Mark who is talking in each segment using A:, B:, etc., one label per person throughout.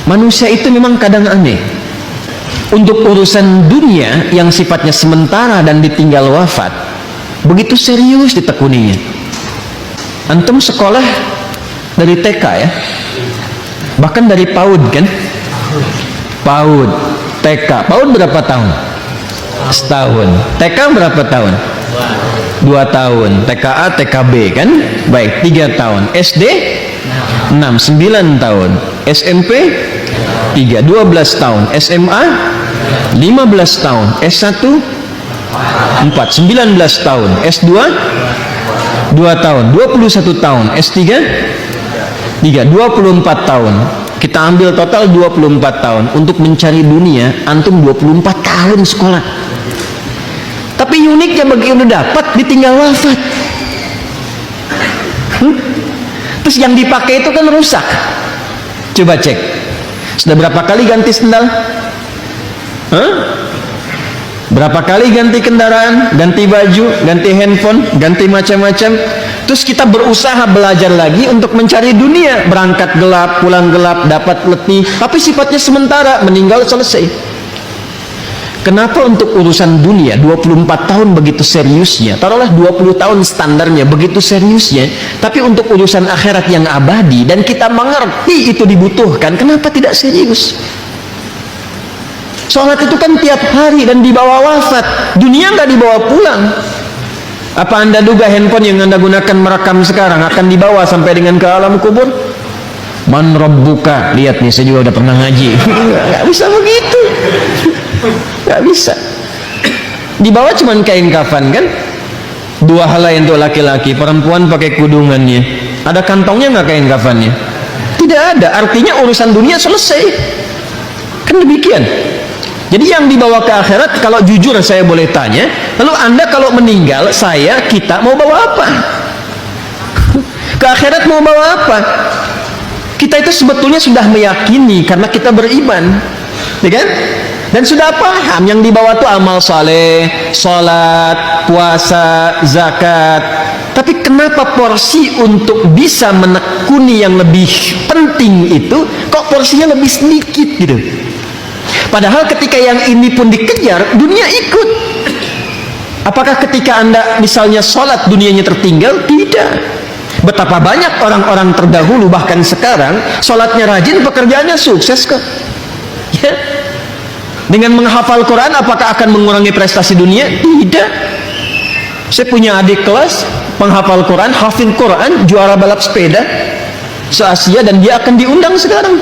A: Manusia itu memang kadang aneh. Untuk urusan dunia yang sifatnya sementara dan ditinggal wafat, begitu serius ditekuninya. Antum sekolah dari TK ya, bahkan dari PAUD kan? PAUD, TK. PAUD berapa tahun? Setahun. TK berapa tahun? 2 tahun. TKA, TKB kan? Baik, 3 tahun. SD 6, 9 tahun. SMP 3, 12 tahun. SMA 15 tahun. S1 4, 19 tahun. S2 2 tahun. 21 tahun. S3 3, 24 tahun. Kita ambil total 24 tahun. Untuk mencari dunia, antum 24 tahun sekolah. Tapi uniknya begitu udah dapat, ditinggal wafat. Terus yang dipakai itu kan rusak. Coba cek, sudah berapa kali ganti sendal? Berapa kali ganti kendaraan, ganti baju, ganti handphone, ganti macam-macam. Terus kita berusaha belajar lagi untuk mencari dunia. Berangkat gelap, pulang gelap, dapat letih, tapi sifatnya sementara, meninggal selesai. Kenapa untuk urusan dunia 24 tahun begitu seriusnya? Taruhlah 20 tahun standarnya, begitu seriusnya. Tapi untuk urusan akhirat yang abadi dan kita mengerti itu dibutuhkan, kenapa tidak serius? Sholat itu kan tiap hari dan dibawa wafat. Dunia nggak dibawa pulang. Apa anda duga handphone yang anda gunakan merekam sekarang akan dibawa sampai dengan ke alam kubur? Man rabbuka. Lihat nih, saya juga udah pernah ngaji. Nggak bisa begitu. Nggak bisa. Dibawa cuman kain kafan kan? 2 helai untuk laki-laki, perempuan pakai kudungannya. Ada kantongnya nggak kain kafannya? Tidak ada. Artinya urusan dunia selesai. Kan demikian. Jadi yang dibawa ke akhirat, kalau jujur saya boleh tanya, lalu anda kalau meninggal, kita mau bawa apa? Ke akhirat mau bawa apa? Kita itu sebetulnya sudah meyakini karena kita beriman, ya kan? Dan sudah paham yang dibawa itu amal saleh, salat, puasa, zakat. Tapi kenapa porsi untuk bisa menekuni yang lebih penting itu kok porsinya lebih sedikit gitu? Padahal ketika yang ini pun dikejar, dunia ikut. Apakah ketika anda misalnya sholat dunianya tertinggal? Tidak. Betapa banyak orang-orang terdahulu bahkan sekarang sholatnya rajin, pekerjaannya sukses kok. Ya. Dengan menghafal Quran apakah akan mengurangi prestasi dunia? Tidak. Saya punya adik kelas penghafal Quran, hafil Quran, juara balap sepeda se-Asia, dan dia akan diundang sekarang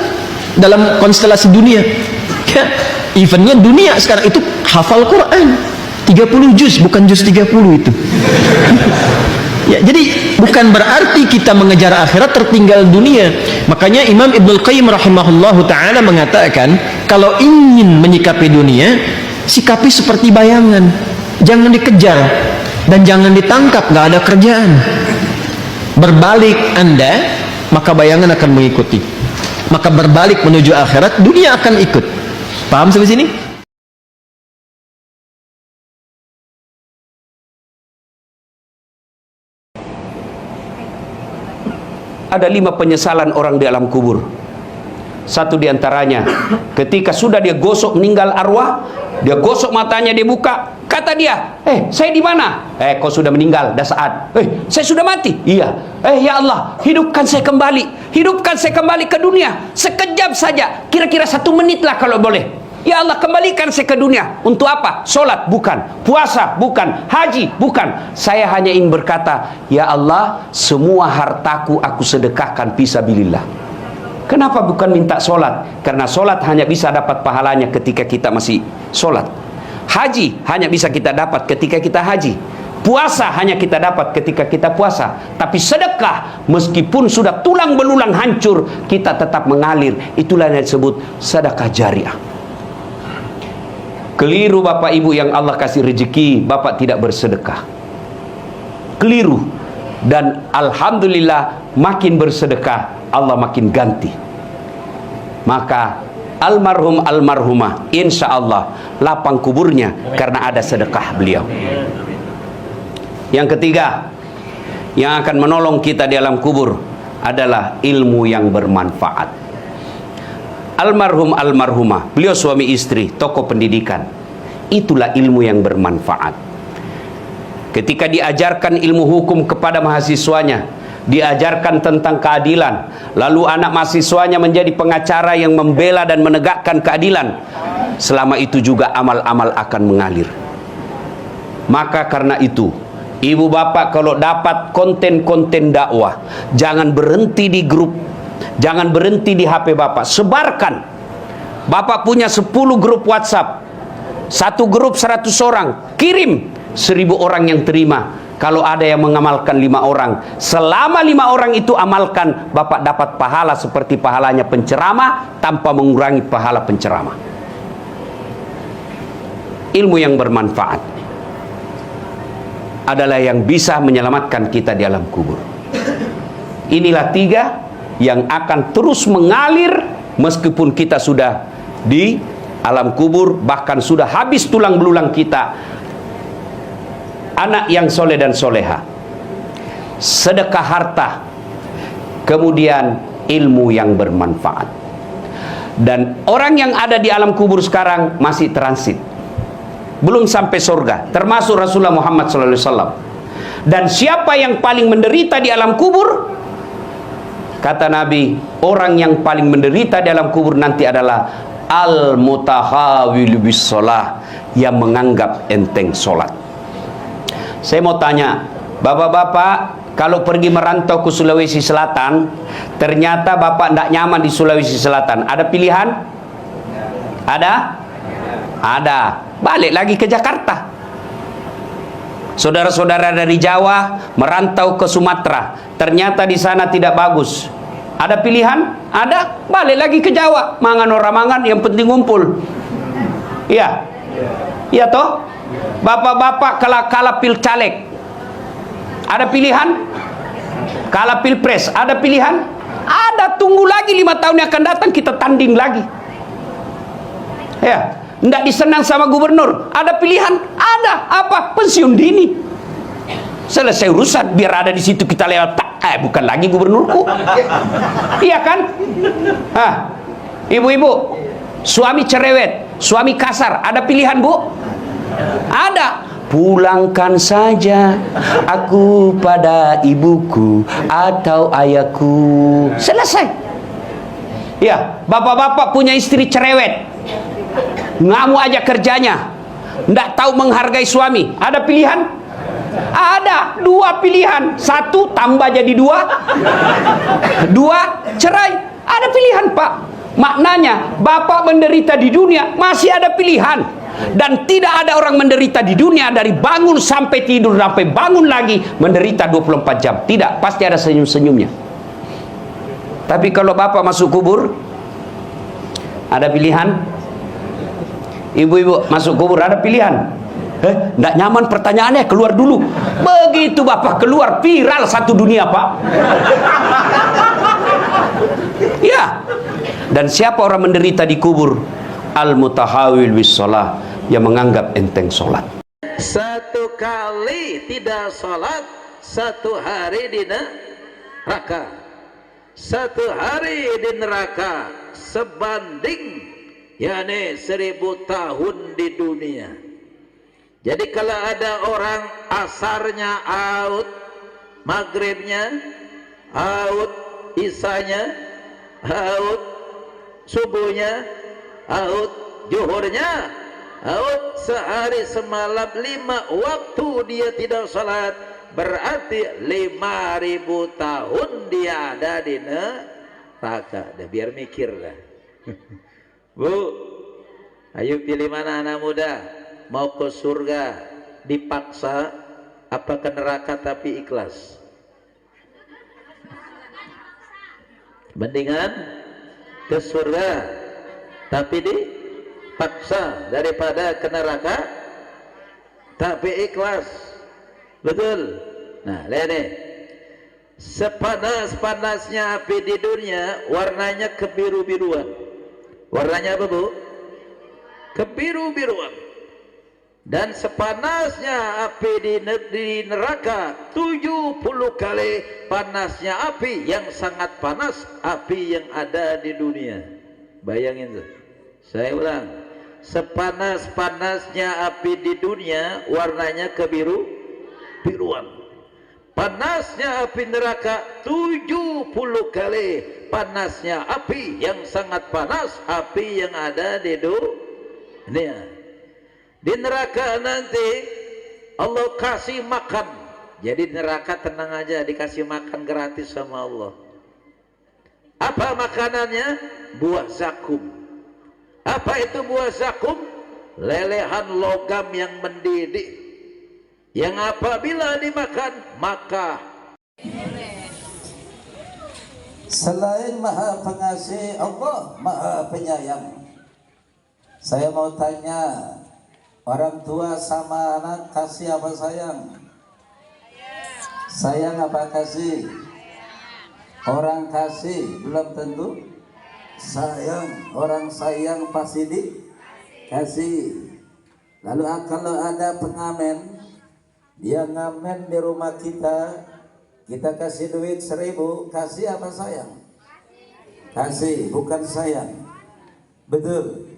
A: dalam konstelasi dunia. Ya, eventnya dunia sekarang itu hafal Quran 30 juz, bukan juz 30 itu. Ya, jadi bukan berarti kita mengejar akhirat tertinggal dunia. Makanya Imam Ibnul Qayyim rahimahullahu ta'ala mengatakan, kalau ingin menyikapi dunia, sikapi seperti bayangan. Jangan dikejar dan jangan ditangkap, nggak ada kerjaan. Berbalik anda, maka bayangan akan mengikuti. Maka berbalik menuju akhirat, dunia akan ikut. Paham sampai sini?
B: Ada 5 penyesalan orang di alam kubur. Satu diantaranya, ketika sudah dia gosok meninggal arwah, dia gosok matanya, dia buka, kata dia, saya di mana? Kau sudah meninggal, dah saat. Saya sudah mati. Iya. Ya Allah, hidupkan saya kembali, hidupkan saya kembali ke dunia, sekejap saja, kira-kira 1 menit lah kalau boleh. Ya Allah, kembalikan saya ke dunia. Untuk apa? Sholat? Bukan. Puasa? Bukan. Haji? Bukan. Saya hanya ingin berkata, ya Allah, semua hartaku aku sedekahkan fisabilillah. Kenapa bukan minta sholat? Karena sholat hanya bisa dapat pahalanya ketika kita masih sholat. Haji hanya bisa kita dapat ketika kita haji. Puasa hanya kita dapat ketika kita puasa. Tapi sedekah, meskipun sudah tulang belulang hancur, kita tetap mengalir. Itulah yang disebut sedekah jariah. Keliru Bapak Ibu yang Allah kasih rezeki, Bapak tidak bersedekah. Keliru. Dan alhamdulillah, makin bersedekah, Allah makin ganti. Maka almarhum almarhumah, insya Allah lapang kuburnya karena ada sedekah beliau. Yang ketiga, yang akan menolong kita di alam kubur adalah ilmu yang bermanfaat. almarhum almarhumah, beliau suami istri, tokoh pendidikan. Itulah ilmu yang bermanfaat. Ketika diajarkan ilmu hukum kepada mahasiswanya, diajarkan tentang keadilan, lalu anak mahasiswanya menjadi pengacara yang membela dan menegakkan keadilan, selama itu juga amal-amal akan mengalir. Maka karena itu, ibu bapak kalau dapat konten-konten dakwah, jangan berhenti di grup, jangan berhenti di HP bapak, sebarkan. Bapak punya 10 grup WhatsApp, satu grup 100 orang, kirim, 1000 orang yang terima. Kalau ada yang mengamalkan 5 orang, selama 5 orang itu amalkan, bapak dapat pahala seperti pahalanya penceramah tanpa mengurangi pahala penceramah. Ilmu yang bermanfaat adalah yang bisa menyelamatkan kita di alam kubur. Inilah 3 yang akan terus mengalir meskipun kita sudah di alam kubur, bahkan sudah habis tulang belulang kita. Anak yang soleh dan soleha, sedekah harta, kemudian ilmu yang bermanfaat. Dan orang yang ada di alam kubur sekarang masih transit, belum sampai surga, termasuk Rasulullah Muhammad SAW. Dan siapa yang paling menderita di alam kubur? Kata Nabi, orang yang paling menderita di alam kubur nanti adalah al-mutahawil bis sholah, yang menganggap enteng sholat. Saya mau tanya, bapak-bapak, kalau pergi merantau ke Sulawesi Selatan, ternyata bapak tidak nyaman di Sulawesi Selatan, ada pilihan? Ada? Ada. Balik lagi ke Jakarta. Saudara-saudara dari Jawa merantau ke Sumatera, ternyata di sana tidak bagus. Ada pilihan? Ada. Balik lagi ke Jawa. Mangan orang mangan, yang penting ngumpul. Iya. Iya toh? Bapak-bapak kalah pil caleg, ada pilihan? Kalah pilpres, ada pilihan? Ada. Tunggu lagi 5 tahun yang akan datang, kita tanding lagi. Ya, tidak disenang sama gubernur, ada pilihan? Ada. Apa? Pensiun dini. Selesai urusan, biar ada di situ kita lewat. Bukan lagi gubernurku. Iya kan? Ibu-ibu, suami cerewet, suami kasar, ada pilihan, Bu? Ada. Pulangkan saja aku pada ibuku atau ayahku. Selesai. Ya, bapak-bapak punya istri cerewet, ngamuk aja kerjanya, nggak tahu menghargai suami. Ada pilihan? Ada. 2 pilihan. 1 tambah jadi 2, 2 cerai. Ada pilihan, Pak. Maknanya bapak menderita di dunia masih ada pilihan. Dan tidak ada orang menderita di dunia dari bangun sampai tidur sampai bangun lagi menderita 24 jam. Tidak, pasti ada senyum-senyumnya. Tapi kalau bapak masuk kubur, ada pilihan? Ibu-ibu masuk kubur, ada pilihan? Nggak nyaman pertanyaannya, keluar dulu. Begitu bapak keluar, viral satu dunia, Pak. Ya. Dan siapa orang menderita di kubur? Al-mutahawil bis sholah, yang menganggap enteng sholat.
C: 1 kali tidak sholat, 1 hari di neraka. 1 hari di neraka sebanding yakni 1000 tahun di dunia. Jadi kalau ada orang asarnya out, maghribnya out, isanya out, subuhnya out, zuhurnya out, sehari semalam 5 waktu dia tidak sholat, berarti 5000 tahun dia ada di neraka. Dah biar mikir dah. Bu, ayo pilih mana anak muda? Mau ke surga dipaksa apa ke neraka tapi ikhlas? Mendingan ke surga tapi dipaksa daripada ke neraka tapi ikhlas. Betul. Nah, lihat nih, sepanas-panasnya api di dunia warnanya kebiru-biruan. Warnanya apa, Bu? Kebiru-biruan. Dan sepanasnya api di neraka 70 kali panasnya api yang sangat panas api yang ada di dunia. Bayangin tuh. Saya ulang. Sepanas-panasnya api di dunia, warnanya kebiruan. Panasnya api neraka 70 kali panasnya api yang sangat panas, api yang ada di dunia. Di neraka nanti Allah kasih makan. Jadi neraka tenang aja, dikasih makan gratis sama Allah. Apa makanannya? Buah zakum. Apa itu buah zakum? Lelehan logam yang mendidih, yang apabila dimakan maka
D: selain Maha Pengasih, Allah Maha Penyayang. Saya mau tanya, orang tua sama anak kasih apa sayang? Sayang apa kasih? Orang kasih belum tentu sayang. Orang sayang pasti dikasih. Lalu kalau ada pengamen, dia ngamen di rumah kita, kita kasih duit 1000, kasih apa sayang? Kasih, bukan sayang. Betul.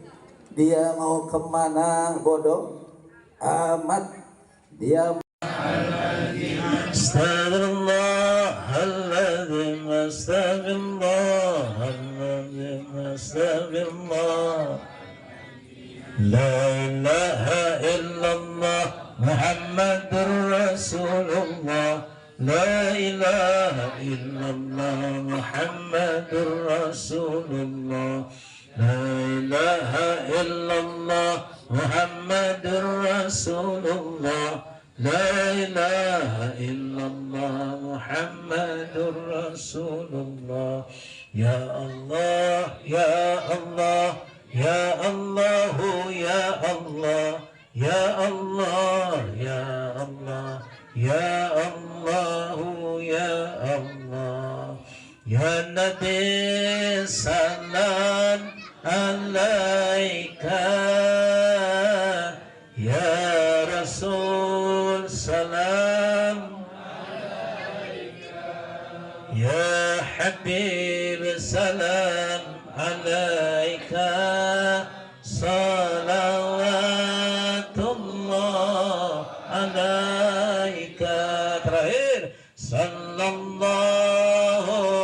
D: Dia mau kemana bodoh amat. Dia Astagfirullahaladzim, astagfirullahaladzim, astagfirullah. La ilaha illallah Muhammadur Rasulullah. La ilaha illallah Muhammadur Rasulullah. La ilaha illallah Muhammadur Rasulullah. La ilaha illallah Muhammadur Rasulullah. Ya Allah, ya Allah, ya Allah, ya Allah, ya Allah, ya Allah, ya Allah, ya Allah. Ya Nabi salam alaika, ya Rasul salam alaika, ya Habib salam alaika, salawatullah alaika. Terakhir, sallallahu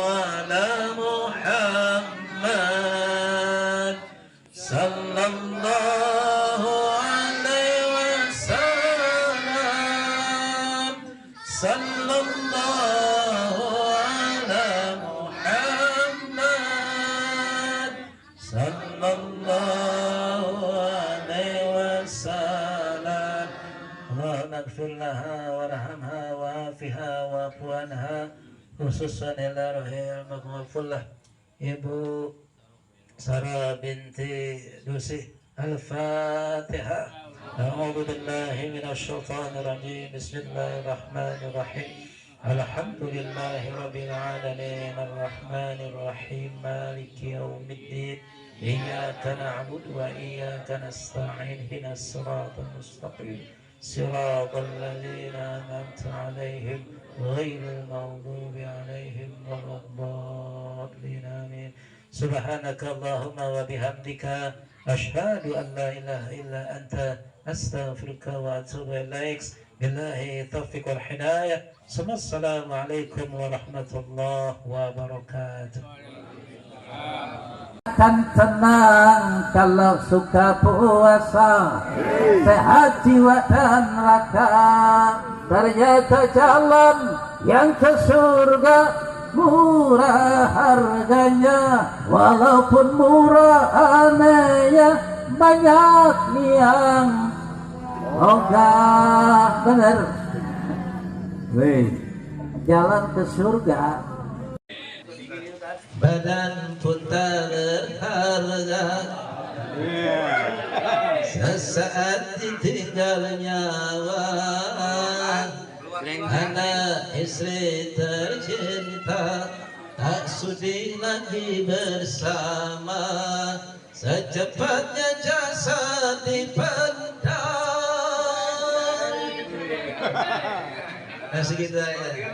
D: ala Muhammad, sallallahu alaihi wasallam, sallallahu ala Muhammad, sallallahu alaihi wasallam. Allahumma ighfir laha warhamha wa'afiha wa'fu anha, khususan ila rohil maghfirullah Ibu Sarah binti Dusi. Al-Fatihah. A'udzu billahi minasy syaithanir rajim. Bismillahirrahmanirrahim. Alhamdulillahi rabbil alamin, arrahmanir rahim, maliki yaumiddin. Iyyaka na'budu wa iyyaka nasta'in. Ihdinas siratal mustaqim. Siratal ladzina an'amta 'alaihim ghairil maghdubi 'alaihim waladdallin. Amin. Subhanaka Allahumma wa bihamdika asyhadu an la ilaha illa anta astaghfiruka wa atubu ilaik. Billahi taufiq wal hidayah. Assalamualaikum warahmatullahi wabarakatuh. Akan tenang kalau suka puasa, sehat jiwa dan raga. Ternyata jalan yang ke surga murah harganya, walaupun murah anehnya banyak yang ogah. Bener, weh, jalan ke surga badan pun tak berharga, sesaat ditinggal nyawa. Anak istri tercinta tak sudi lagi bersama, secepatnya jasad dipendam. Nah segitu aja.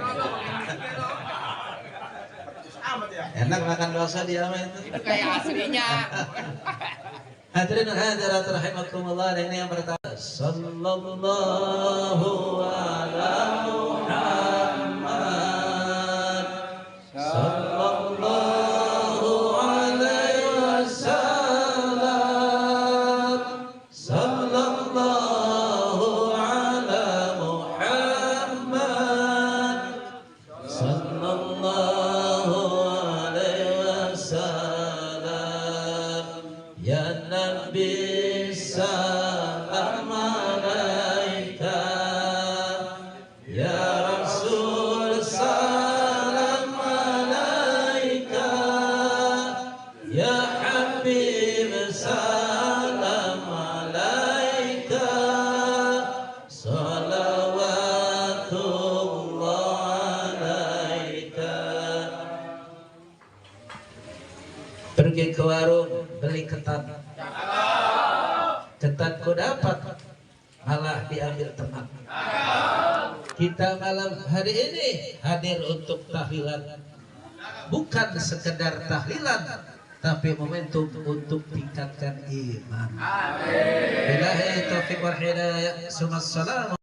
D: Enak makan bakso di Ama itu.
E: Itu kayak aslinya.
D: Hadirin dan hadirat rahimakumullah, ini yang pertama. Sallallahu ala Muhammad. Sallallahu alaihi wasallam. Sallallahu ala Muhammad. Sallallahu alaihi wasallam. Ya Nabi salam alaika, ya Rasul salam alaika, ya Habib salam alaika, salawatullah alaika. Pergi ke warung beli ketan, ketan kau dapat malah diambil teman. Kita malam hari ini hadir untuk tahlilan, bukan sekedar tahlilan, tapi momentum untuk tingkatkan iman. Billahi taufiq wal hidayah. Assalamualaikum.